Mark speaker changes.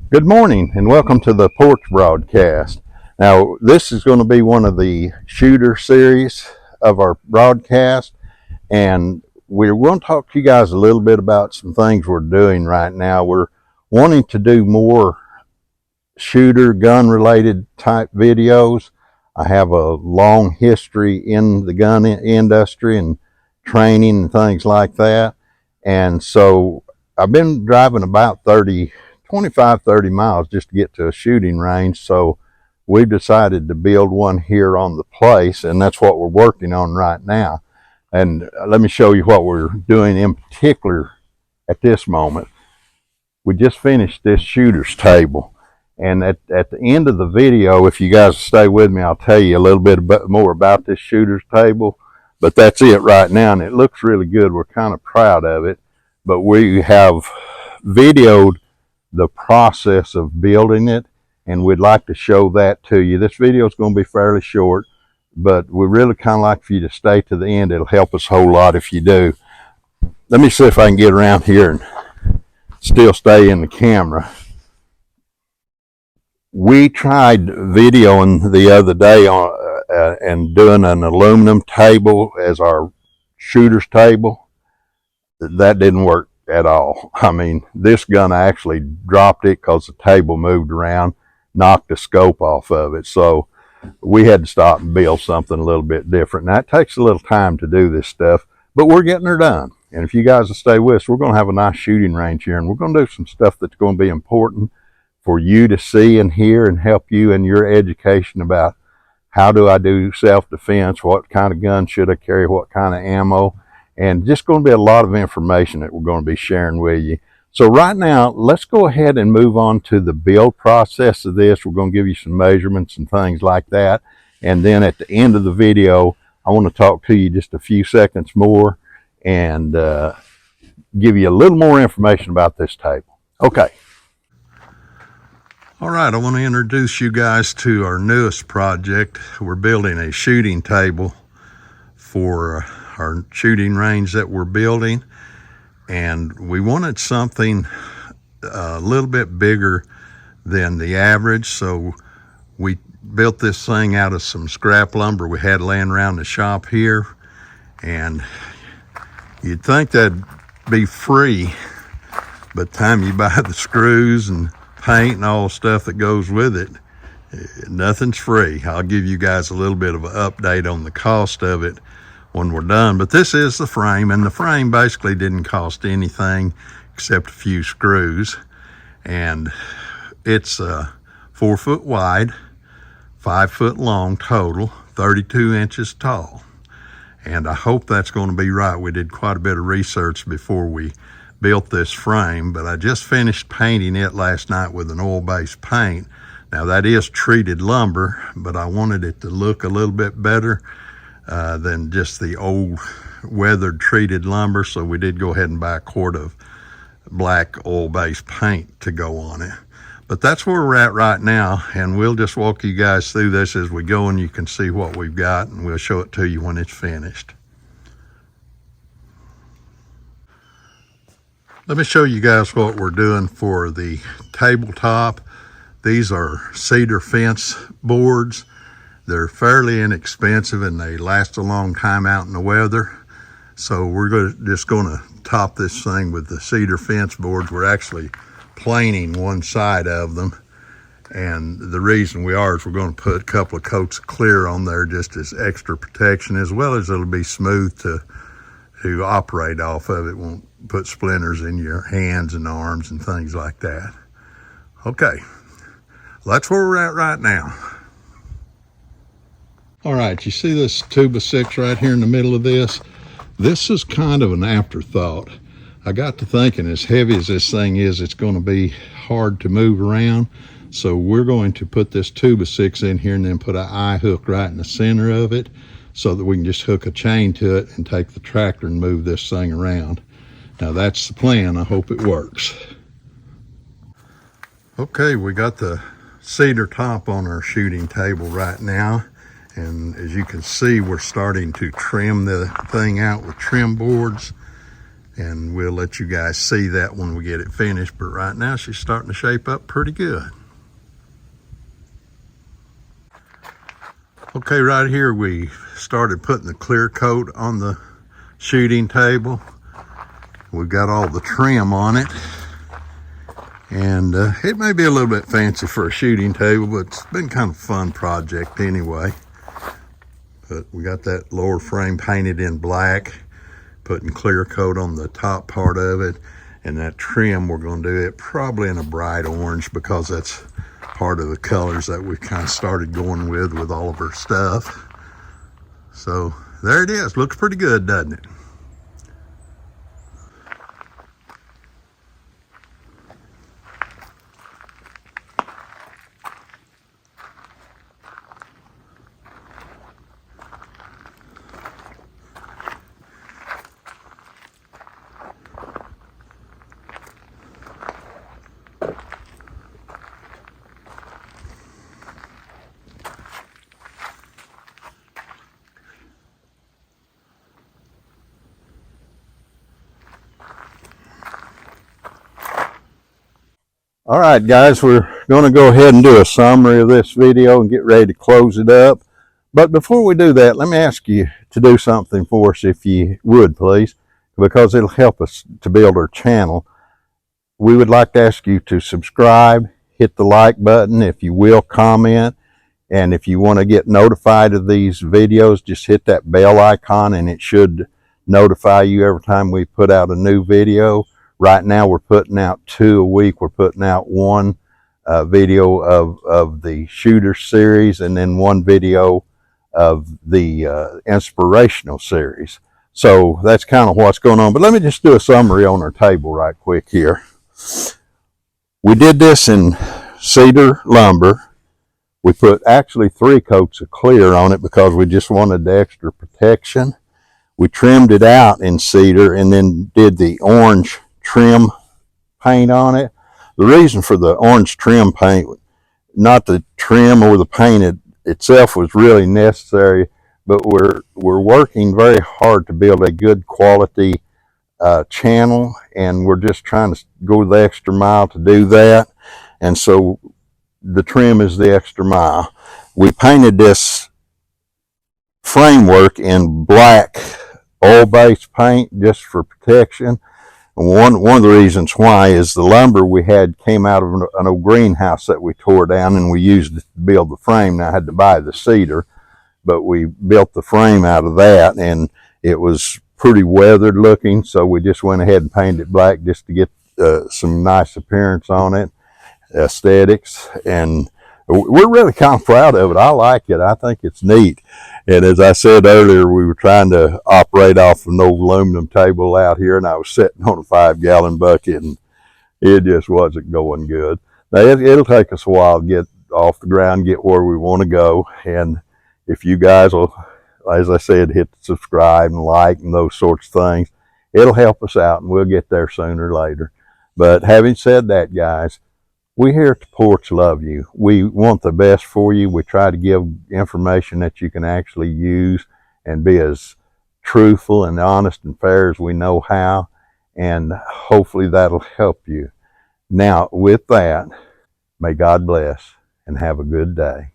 Speaker 1: Good morning and welcome to the Porch broadcast. Now, this is going to be one of the shooter series of our broadcast, and we're going to talk to you guys a little bit about some things we're doing right now. We're wanting to do more shooter gun related type videos. I have a long history in the gun industry and training and things like that. And so I've been driving about 25, 30 miles just to get to a shooting range. So we've decided to build one here on the place, and that's what we're working on right now. And let me show you what we're doing in particular at this moment. We just finished this shooter's table. And at the end of the video, if you guys stay with me, I'll tell you a little bit more about this shooter's table. But that's it right now, and it looks really good. We're kind of proud of it. But we have videoed the process of building it, and we'd like to show that to you. This video is going to be fairly short, but we really kind of like for you to stay to the end. It'll help us a whole lot if you do. Let me see if I can get around here and still stay in the camera. We tried videoing the other day and doing an aluminum table as our shooter's table. That didn't work at all. I mean, this gun actually dropped it because the table moved around, knocked the scope off of it. So we had to stop and build something a little bit different. Now, it takes a little time to do this stuff, but we're getting her done. And if you guys will stay with us, we're going to have a nice shooting range here, and we're going to do some stuff that's going to be important for you to see and hear and help you in your education about how do I do self-defense, what kind of gun should I carry, what kind of ammo, and just going to be a lot of information that we're going to be sharing with you. So right now, let's go ahead and move on to the build process of this. We're going to give you some measurements and things like that. And then at the end of the video, I want to talk to you just a few seconds more and give you a little more information about this table. Okay. All right, I want to introduce you guys to our newest project. We're building a shooting table for our shooting range that we're building, and we wanted something a little bit bigger than the average, so we built this thing out of some scrap lumber we had laying around the shop here. And you'd think that'd be free, but the time you buy the screws and paint and all the stuff that goes with it, nothing's free. I'll give you guys a little bit of an update on the cost of it when we're done. But this is the frame, and the frame basically didn't cost anything except a few screws. And it's 4 foot wide, 5 foot long total, 32 inches tall. And I hope that's going to be right. We did quite a bit of research before we built this frame, but I just finished painting it last night with an oil-based paint. Now that is treated lumber, but I wanted it to look a little bit better than just the old weathered treated lumber, so we did go ahead and buy a quart of black oil-based paint to go on it. But that's where we're at right now, and we'll just walk you guys through this as we go, and you can see what we've got, and we'll show it to you when it's finished. Let me show you guys what we're doing for the tabletop. These are cedar fence boards. They're fairly inexpensive and they last a long time out in the weather. So we're just going to top this thing with the cedar fence boards. We're actually planing one side of them. And the reason we are is we're going to put a couple of coats of clear on there just as extra protection, as well as it'll be smooth to operate off of. It won't put splinters in your hands and arms and things like that. Okay, that's where we're at right now. All right, you see this 2x6 right here in the middle of this? This is kind of an afterthought. I got to thinking, as heavy as this thing is, it's going to be hard to move around. So we're going to put this 2x6 in here and then put an eye hook right in the center of it so that we can just hook a chain to it and take the tractor and move this thing around. Now that's the plan. I hope it works. Okay, we got the cedar top on our shooting table right now. And as you can see, we're starting to trim the thing out with trim boards. And we'll let you guys see that when we get it finished. But right now she's starting to shape up pretty good. Okay, right here we started putting the clear coat on the shooting table. We've got all the trim on it. And it may be a little bit fancy for a shooting table, but it's been kind of a fun project anyway. But we got that lower frame painted in black, putting clear coat on the top part of it, and that trim we're going to do it probably in a bright orange because that's part of the colors that we kind of started going with all of our stuff. So there it is. Looks pretty good, doesn't it? All right, guys, we're going to go ahead and do a summary of this video and get ready to close it up. But before we do that, let me ask you to do something for us, if you would, please, because it'll help us to build our channel. We would like to ask you to subscribe, hit the like button, if you will, comment, and if you want to get notified of these videos, just hit that bell icon and it should notify you every time we put out a new video. Right now we're putting out 2 a week. We're putting out one video of the shooter series and then one video of the inspirational series. So that's kind of what's going on. But let me just do a summary on our table right quick here. We did this in cedar lumber. We put actually 3 coats of clear on it because we just wanted the extra protection. We trimmed it out in cedar and then did the orange trim paint on it. The reason for the orange trim paint, not the trim or the paint itself was really necessary, but we're working very hard to build a good quality channel, and we're just trying to go the extra mile to do that. And so the trim is the extra mile. We painted this framework in black oil-based paint just for protection. One of the reasons why is the lumber we had came out of an old greenhouse that we tore down and we used it to build the frame. Now I had to buy the cedar, but we built the frame out of that and it was pretty weathered looking, so we just went ahead and painted it black just to get some nice appearance on it, aesthetics, and we're really kind of proud of it. I like it. I think it's neat. And as I said earlier, we were trying to operate off an old aluminum table out here, and I was sitting on a 5-gallon bucket, and it just wasn't going good. Now, it'll take us a while to get off the ground, get where we want to go. And if you guys will, as I said, hit subscribe and like and those sorts of things, it'll help us out, and we'll get there sooner or later. But having said that, guys, we here at the Porch love you. We want the best for you. We try to give information that you can actually use and be as truthful and honest and fair as we know how. And hopefully that'll help you. Now, with that, may God bless and have a good day.